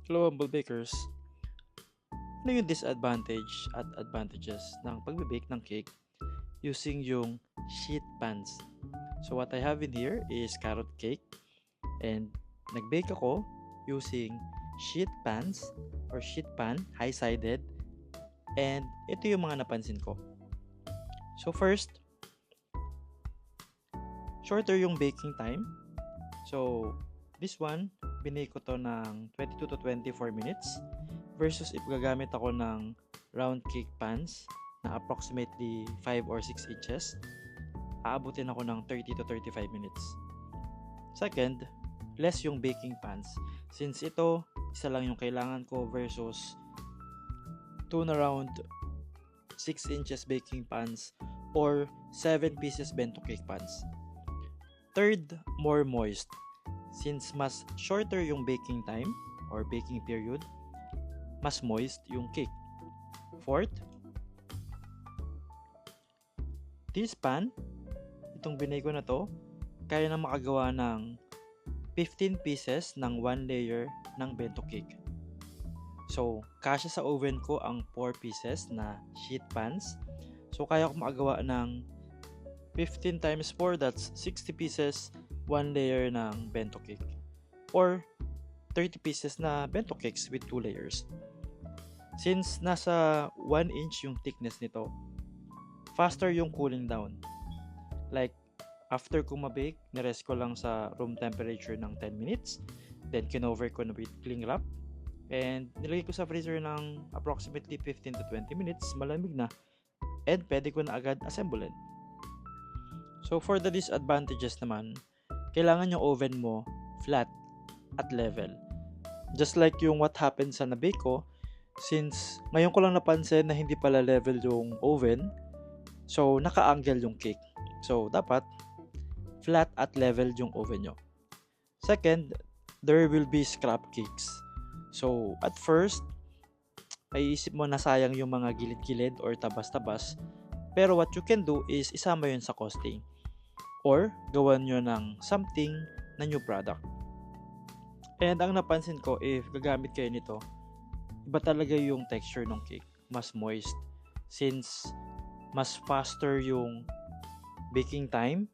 Hello, Humble Bakers. Ano yung disadvantage at advantages ng pagbe-bake ng cake using yung sheet pans? So what I have in here is carrot cake and nag-bake ako using sheet pans or sheet pan, high-sided, and ito yung mga napansin ko. So first, shorter yung baking time. So this one, binake ko to ng 22 to 24 minutes versus if gagamit ako ng round cake pans na approximately 5 or 6 inches, aabutin ako ng 30 to 35 minutes. Second, less yung baking pans. Since ito, isa lang yung kailangan ko versus 2 na round 6 inches baking pans or 7 pieces bento cake pans. Third, more moist. Since mas shorter yung baking time or baking period, mas moist yung cake. Fourth, this pan, itong binay ko na to, kaya na makagawa ng 15 pieces ng 1 layer ng bento cake. So, kasya sa oven ko ang 4 pieces na sheet pans. So, kaya ko makagawa ng 15 times 4, that's 60 pieces, 1 layer ng bento cake. Or 30 pieces na bento cakes with 2 layers. Since nasa 1 inch yung thickness nito, faster yung cooling down. Like, after ko mabake, nirest ko lang sa room temperature ng 10 minutes. Then, kinover ko na with cling wrap. And nilagay ko sa freezer ng approximately 15 to 20 minutes. Malamig na. And pwede ko na agad assemblein. So, for the disadvantages naman, kailangan yung oven mo flat at level. Just like yung what happened sa nabake ko, since ngayon ko lang napansin na hindi pala level yung oven, so naka-angle yung cake. So, dapat flat at level yung oven nyo. Second, there will be scrap cakes. So, at first, ay isip mo na sayang yung mga gilid-gilid or tabas-tabas. Pero what you can do is isama yun sa costing. Or, gawan nyo ng something na new product. And ang napansin ko, if gagamit kayo nito, iba talaga yung texture ng cake. Mas moist. Since mas faster yung baking time.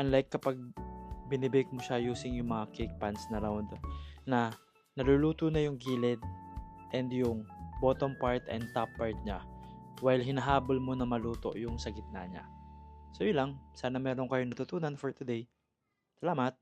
Unlike kapag binibake mo siya using yung mga cake pans na round na naluluto na yung gilid and yung bottom part and top part niya while hinahabol mo na maluto yung sa gitna niya. So yun lang. Sana meron kayong natutunan for today. Salamat!